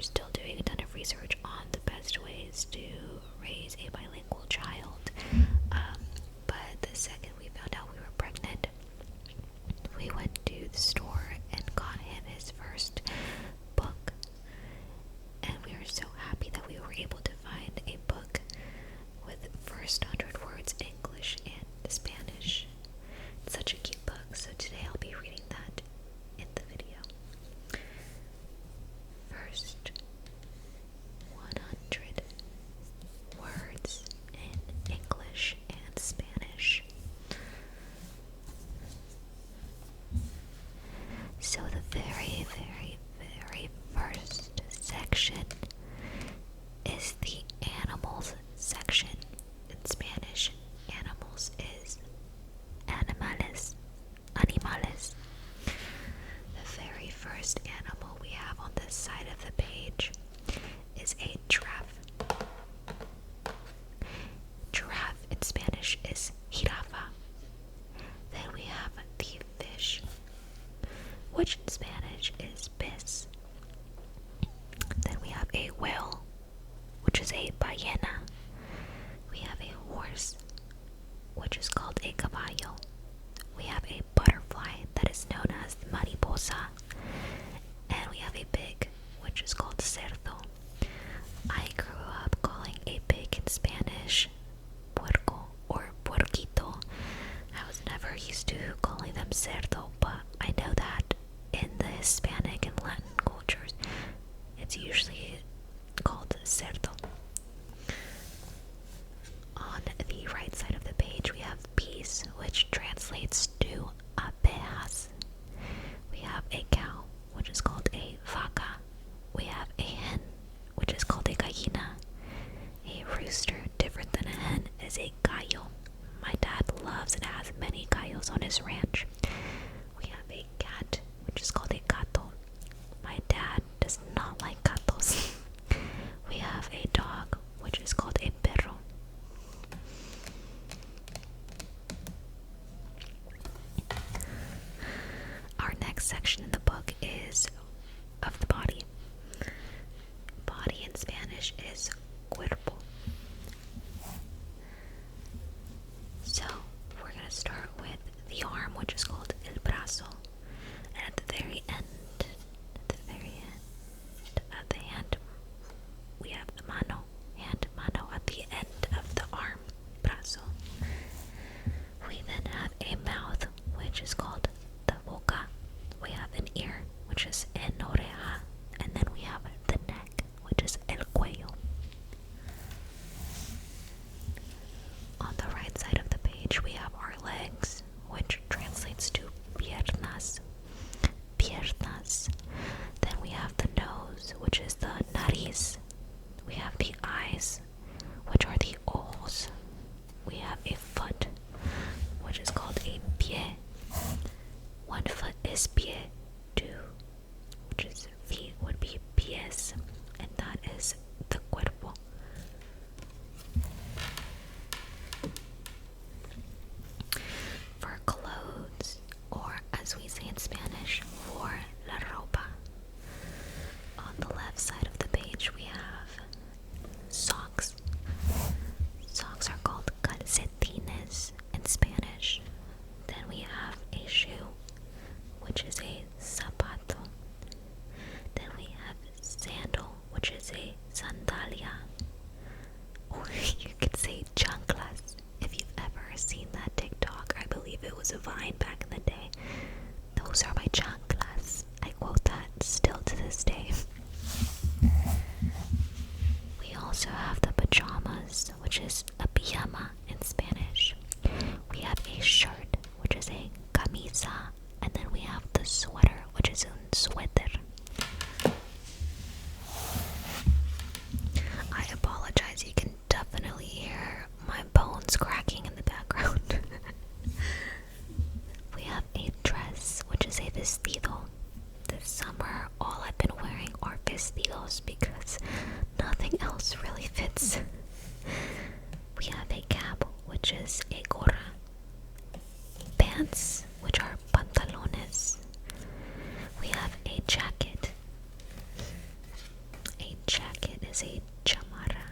are still doing a ton of research on the best ways to raise a bilingual child. But the second we found out we were pregnant, we went to the store and got him his first book. And we were so happy that we were able to find a book with the first 100 words English and Spanish. It's such a cute book, so today I'll be reading that in the video. First 100 words in English and Spanish. So the very, very, very first section is the animals section. In Spanish, animals is animales. Animales. The very first animal we have on this side of the page is a giraffe. Giraffe in Spanish is jirafa. Then we have the fish, which in Spanish is pez. Then we have a whale, which is a ballena. We have a horse, which is called a caballo. We have a butterfly that is known as mariposa. And we have a pig, which is called cerdo. I grew up calling a pig in Spanish puerco or puerquito. I was never used to calling them cerdo, but I know that in the Hispanic and Latin cultures, it's usually called cerdo. On the right side of the page, we have bees, which translates to abejas. We have a cow, which is called a vaca. We have a hen, which is called a gallina. A rooster, different than a hen, is a gallo. My dad loves and has many gallos on his ranch. We have a cat, which is called a gato. My dad does not like gatos. We have a dog, which is called a perro. Our next section in the book is of the body. Body in Spanish is cuerpo. So we're going to start with the arm, which is called el brazo. And at the very end of the hand, we have the mano, mano at the end of the arm, brazo. We then have a mouth, which is called the boca. We have an ear, which is en oreja, and then we have the neck, which is el cuello. On the right side of the page, we have our legs, which translates to piernas. Piernas. Then we have the nose, which is the nariz. We have the eyes, which are the ojos. We have a foot, which is called a pie. One foot is pie, two, which is feet would be pies, and that is the cuerpo. For clothes, or as we say in Spanish, for la ropa. On the left side of the page we have socks. Socks are called calcetines in Spanish. Then we have a shoe, which is a zapato. Then we have sandal, which is a sandalia. Or you could say chanclas. If you've ever seen that TikTok, I believe it was a Vine back in the day. Those are my chanclas. I quote that still to this day. We also have the pajamas, which is a pijama in Spanish. We have a shirt, which is a camisa, and then we have the sweater, which is un suéter. I apologize, you can definitely hear my bones cracking in the background. We have a dress, which is a vestido. This summer, all I've been wearing are vestidos because nothing else really fits. We have a cap, which is a gorra. Pants, which are pantalones. We have a jacket. is a chamara.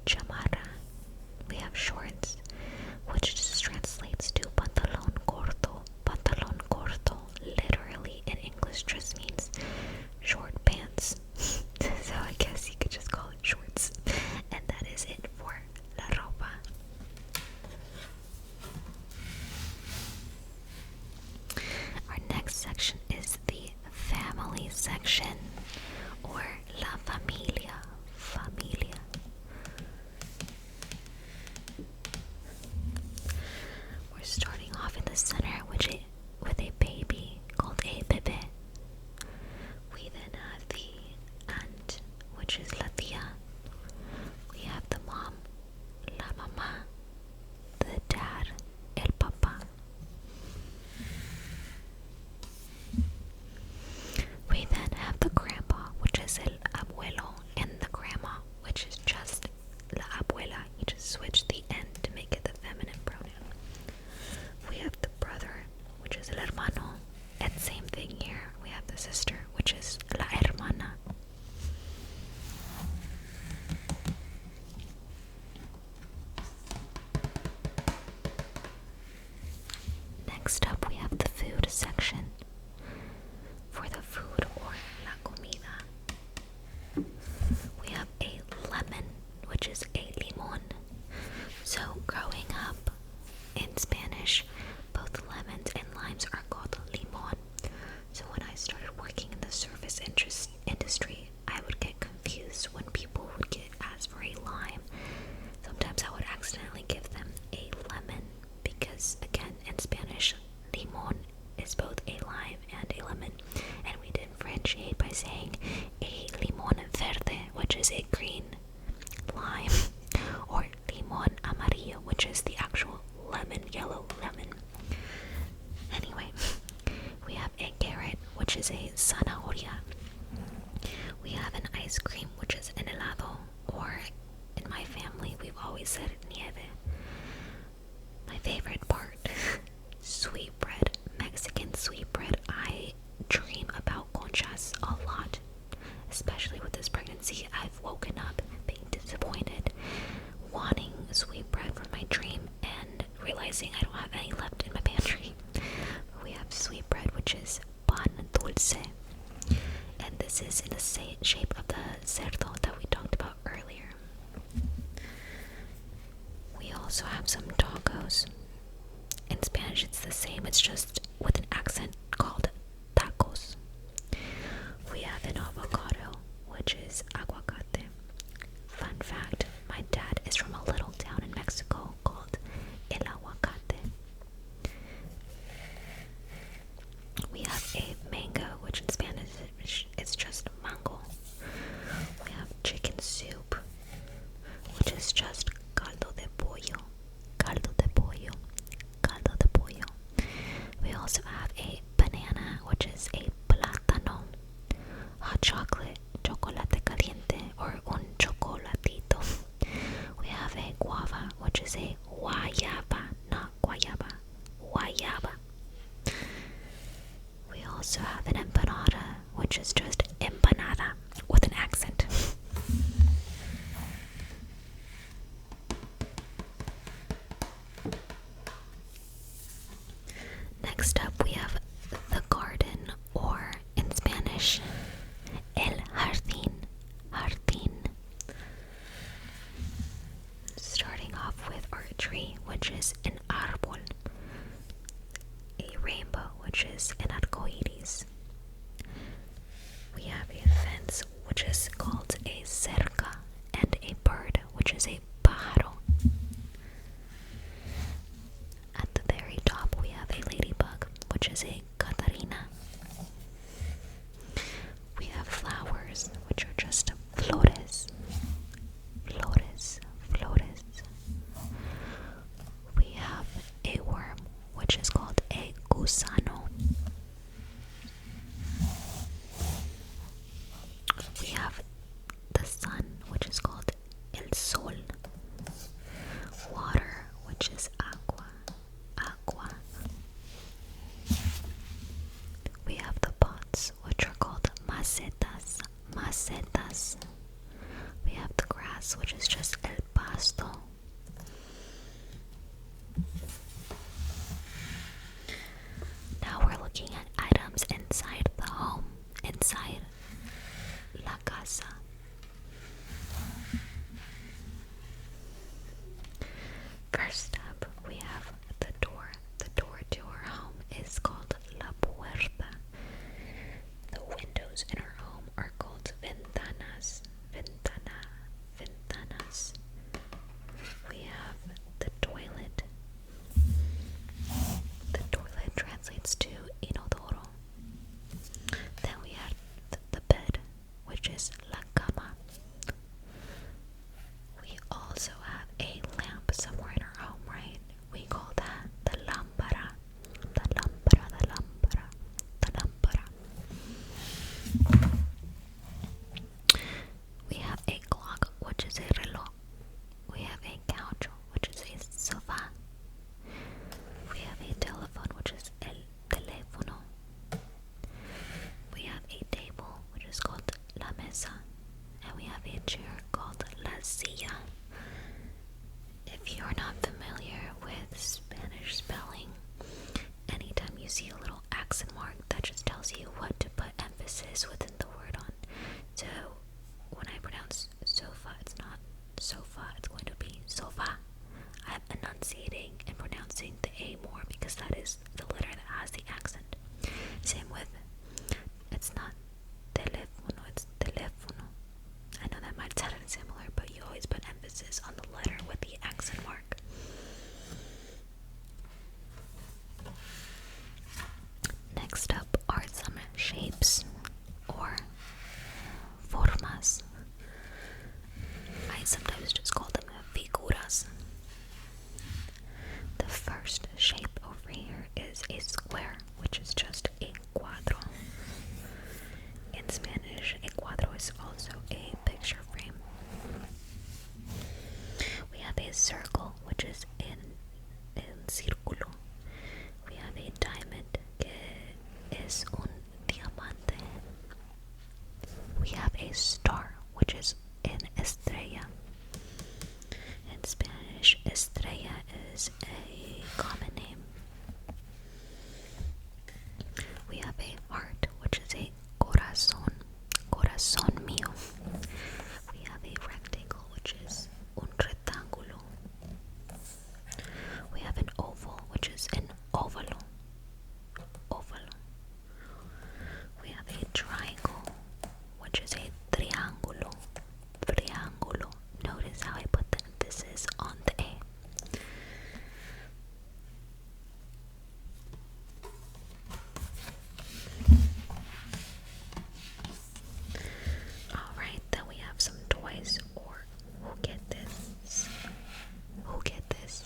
Chamara. We have shorts, which just translates to pantalon corto. Pantalon corto literally in English just means short pants. So I guess you could just call it shorts. And that is it for la ropa. Our next section is the family section, or la familia. Familia. We're starting off in the center with a baby called a bebé. We then have the aunt, which is la tía. We have the mom, la mamá. The dad, el papá. We then have the grandpa, which is el abuelo, and the grandma, which is just la abuela. You just switch the N to make it the feminine pronoun. We have the brother, which is el hermano, and same thing here. We have the sister, which is la hermana. Next up, we have the food section. For the food, or la comida, we have a lemon, which is a limón. So growing up in Spanish, both lemons and limes are called limón. So when I started working in the service industry, I would get confused when people would ask for a lime. Sometimes I would accidentally give them a lemon because, again, in Spanish, limón is both a lime and a lemon, and we differentiate by saying a limón verde, which is a green lime, or limón amarillo, which is the actual lemon, yellow lemon. Anyway, we have a carrot, which is a zanahoria. We have an ice cream, which is an helado, or in my family, we've always said nieve. My favorite part, sweet bread, Mexican sweet bread. I dream about conchas a lot, especially with this pregnancy. I've woken up being disappointed, wanting sweet bread for my dream, and realizing I don't have any left in my pantry. We have sweet bread, which is pan dulce, and this is in the shape of the cerdo that we talked about earlier. We also have some tacos. In Spanish, it's the same, it's just with an accent, called tacos. We have an avocado, which is aguacate. Fun fact, my dad is from a little town in Mexico called El Aguacate. We have a mango, which in Spanish is just mango. We have chicken soup, which is just caldo de pollo. Caldo de pollo. Caldo de pollo. We also have a banana, which is a plátano. Hot chocolate, chocolate caliente, or un chocolatito. We have a guava, which is a guayaba, not guayaba, guayaba. We also have an empanada, which is just empanada with an accent. Next up, we have the garden, or in Spanish, el jardín. Jardín. Starting off with our tree, which is an árbol. A rainbow, which is an arcoíris. We have a fence, which is called a cerca, and a bird, which is a pájaro. At the very top, we have a ladybug, which is a Catarina. We have flowers, which are just flores. Flores, flores. We have a worm, which is called a gusano. We have the sun, which is called el sol. Water, which is agua. Agua. We have the pots, which are called macetas. Macetas. We have grass, which is just el pasto. Now we're looking at items inside the home, inside la casa. First up, we have the door. The door to our home is called la puerta. The windows in our home are called ventanas. Ventanas. We have the toilet. The toilet translates to inodoro. Then we have the bed, which is la cama. We also have a lamp somewhere in our home, right? We call that the lámpara. The lámpara, the lámpara, the lámpara. We have a clock, which is a reloj. We have a couch, which is a sofá. We have a telephone, which is el teléfono. We have a table, which is called la mesa. And we have a chair called la silla. If you're not familiar with Spanish spelling, anytime you see a little accent mark, that just tells you what to put emphasis within the word on. So when I pronounce sofa, it's not sofa, it's going to be sofa. I'm enunciating and pronouncing the A more because that is the letter that has the accent. Same with, it's not teléfono, it's teléfono. I know that might sound similar, but you always put emphasis on the letter with the accent mark. Next up are some shapes or formas. I sometimes just call them figuras. The first shape over here is a square, which is just a cuadro. In Spanish, a cuadro is also a picture frame. We have a circle, which is en círculo. We have a diamond, que es un diamante. We have a star, which is en estrella. In Spanish, estrella is a common name. We have a heart, which is a corazón, corazón mío. We have a rectangle, which is un rectángulo. We have an oval, which is an óvalo, óvalo. We have a triangle, which is a triángulo, triángulo. Notice how I put the emphasis on the A. Alright, then we have some toys, or juguetes. Juguetes.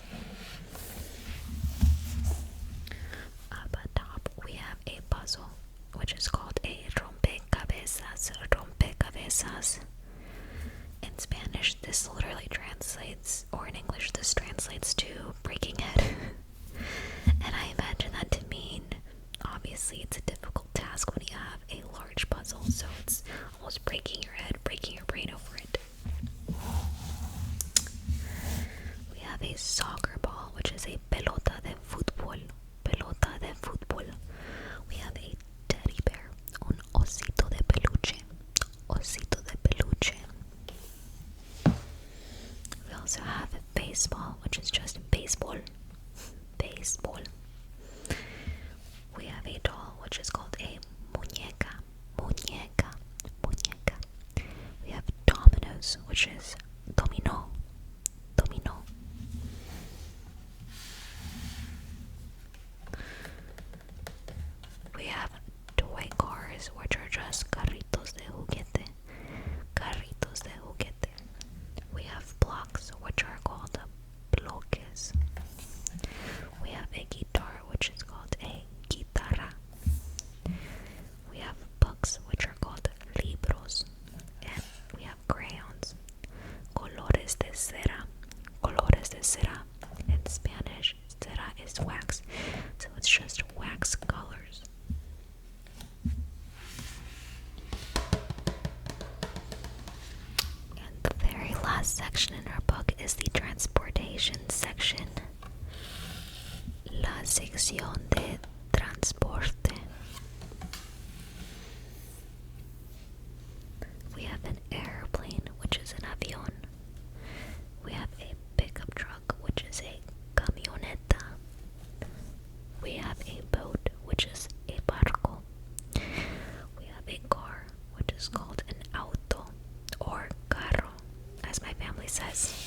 Up top, we have a puzzle, which is called a rompecabezas. Rompecabezas. In Spanish, this literally translates, or in English, this translates to breaking head. And I imagine that to mean, obviously, it's a difficult task when you have a large puzzle, so it's almost breaking your head, breaking your brain over it. We have a soccer ball, which is a pelota de fútbol. Pelota de fútbol. We have a teddy bear, un osito de peluche. Osito de peluche. We also have baseball, which is just baseball. Baseball. We have a doll, which is called a muñeca. Muñeca. Muñeca. We have dominoes, which is dominó. Dominó. We have toy cars, which are just carritos de juguete. Carritos de juguete. We have blocks, which are called bloques. We have a guitar, which is called a guitarra. We have books, which are called libros. And we have crayons. last section in our book is the transportation section. La sección de transporte. We have an airplane, which is an avión. We have a pickup truck, which is a camioneta. We have a boat, which is a barco. We have a car, which is called an auto, or carro, as my family says.